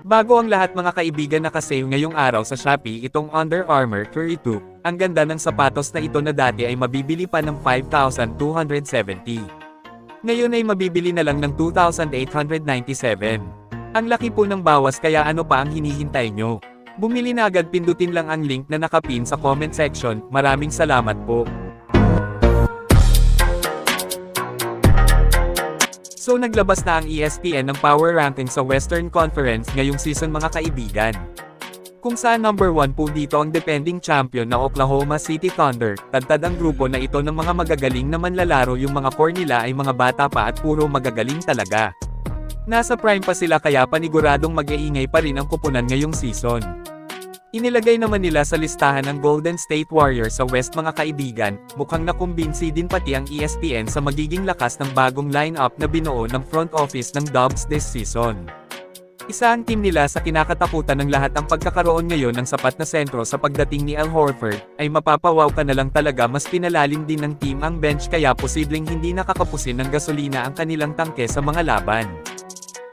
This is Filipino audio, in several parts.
Bago ang lahat mga kaibigan, naka-sale ngayong araw sa Shopee itong Under Armour Curry 2. Ang ganda ng sapatos na ito na dati ay mabibili pa ng 5,270. Ngayon ay mabibili na lang ng 2,897. Ang laki po ng bawas, kaya ano pa ang hinihintay nyo? Bumili na agad, pindutin lang ang link na nakapin sa comment section. Maraming salamat po. So naglabas na ang ESPN ng power ranking sa Western Conference ngayong season mga kaibigan. Kung saan number 1 po dito ang defending champion na Oklahoma City Thunder. Tadtad ang grupo na ito ng mga magagaling na manlalaro, yung mga core nila ay mga bata pa at puro magagaling talaga. Nasa prime pa sila, kaya paniguradong mag-iingay pa rin ang kupunan ngayong season. Inilagay naman nila sa listahan ng Golden State Warriors sa West mga kaibigan. Mukhang nakumbinsi din pati ang ESPN sa magiging lakas ng bagong lineup na binuo ng front office ng Dubs this season. Isa ang team nila sa kinakatakutan ng lahat. Ang pagkakaroon ngayon ng sapat na sentro sa pagdating ni Al Horford, ay mapapawaw ka na lang talaga. Mas pinalalim din ng team ang bench, kaya posibleng hindi nakakapusin ng gasolina ang kanilang tangke sa mga laban.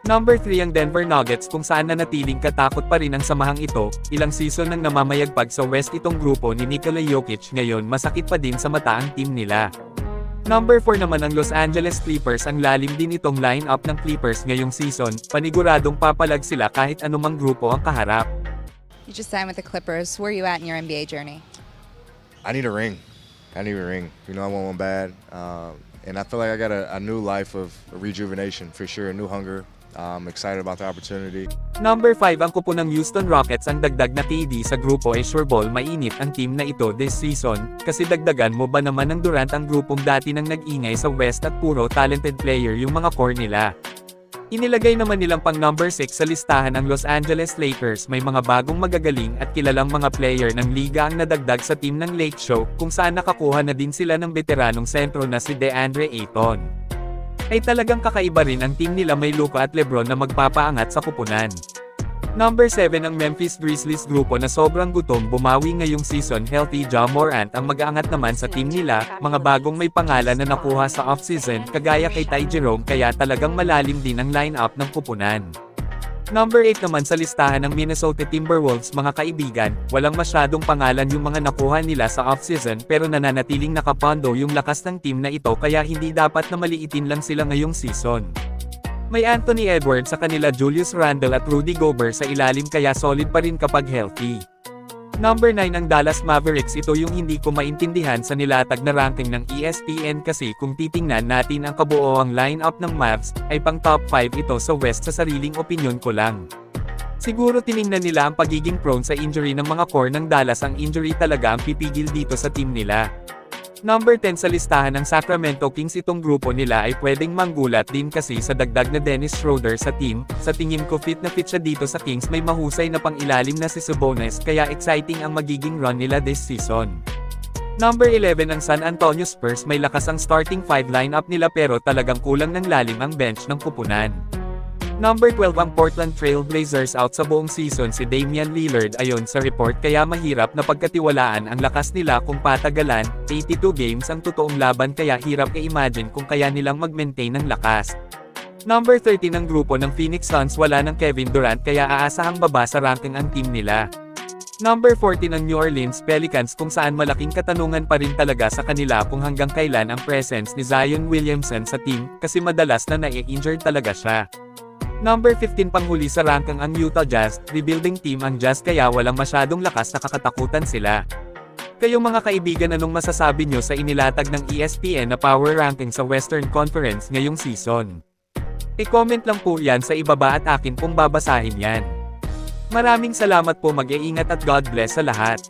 Number 3 ang Denver Nuggets, kung saan nanatiling katakot pa rin ang samahang ito. Ilang season nang namamayagpag sa West itong grupo ni Nikola Jokic, ngayon masakit pa din sa mata ang team nila. Number 4 naman ang Los Angeles Clippers. Ang lalim din itong lineup ng Clippers ngayong season. Paniguradong papalag sila kahit anumang grupo ang kaharap. You just signed with the Clippers. Where are you at in your NBA journey? I need a ring. I need a ring. You know, I want one bad. And I feel like I got a new life of rejuvenation, for sure, a new hunger. I'm excited about the opportunity. Number 5 ang kupo ng Houston Rockets. Ang dagdag na KD sa grupo ay sure ball mainit ang team na ito this season, kasi dagdagan mo ba naman ng Durant ang grupong dati nang nag-ingay sa West at puro talented player yung mga core nila. Inilagay naman nilang pang number 6 sa listahan ang Los Angeles Lakers. May mga bagong magagaling at kilalang mga player ng liga ang nadagdag sa team ng Lake Show, kung saan nakakuha na din sila ng veteranong sentro na si DeAndre Ayton. Ay talagang kakaiba rin ang team nila, may Luka at LeBron na magpapaangat sa kupunan. Number 7 ang Memphis Grizzlies, grupo na sobrang gutom, bumawi ngayong season. Healthy Ja Morant ang mag-aangat naman sa team nila, mga bagong may pangalan na nakuha sa offseason, kagaya kay Ty Jerome, kaya talagang malalim din ang lineup ng kupunan. Number 8 naman sa listahan ng Minnesota Timberwolves mga kaibigan. Walang masyadong pangalan yung mga nakuha nila sa offseason, pero nananatiling nakapondo yung lakas ng team na ito, kaya hindi dapat na maliitin lang sila ngayong season. May Anthony Edwards sa kanila, Julius Randle at Rudy Gobert sa ilalim, kaya solid pa rin kapag healthy. Number 9 ang Dallas Mavericks. Ito yung hindi ko maintindihan sa nilatag na ranking ng ESPN, kasi kung titingnan natin ang kabuoang lineup ng Mavs, ay pang top 5 ito sa West. Sa sariling opinyon ko lang. Siguro tiningnan nila ang pagiging prone sa injury ng mga core ng Dallas. Ang injury talaga ang pipigil dito sa team nila. Number 10 sa listahan ng Sacramento Kings. Itong grupo nila ay pwedeng manggulat din, kasi sa dagdag na Dennis Schroeder sa team, sa tingin ko fit na fit siya dito sa Kings. May mahusay na pang-ilalim na si Sabonis, kaya exciting ang magiging run nila this season. Number 11 ang San Antonio Spurs. May lakas ang starting 5 lineup nila, pero talagang kulang ng lalim ang bench ng kupunan. Number 12 ang Portland Trail Blazers. Out sa buong season si Damian Lillard ayon sa report, kaya mahirap na pagkatiwalaan ang lakas nila kung patagalan. 82 games ang totoong laban, kaya hirap i-imagine kung kaya nilang mag-maintain ng lakas. Number 13 ang grupo ng Phoenix Suns. Wala ng Kevin Durant, kaya aasahang baba sa ranking ang team nila. Number 14 ang New Orleans Pelicans, kung saan malaking katanungan pa rin talaga sa kanila kung hanggang kailan ang presence ni Zion Williamson sa team, kasi madalas na nai-injured talaga siya. Number 15 panghuli sa ranking ang Utah Jazz. Rebuilding team ang Jazz, kaya walang masyadong lakas na kakatakutan sila. Kayo mga kaibigan, anong masasabi nyo sa inilatag ng ESPN na power ranking sa Western Conference ngayong season? I-comment lang po yan sa ibaba at akin pong babasahin yan. Maraming salamat po, mag-iingat at God bless sa lahat.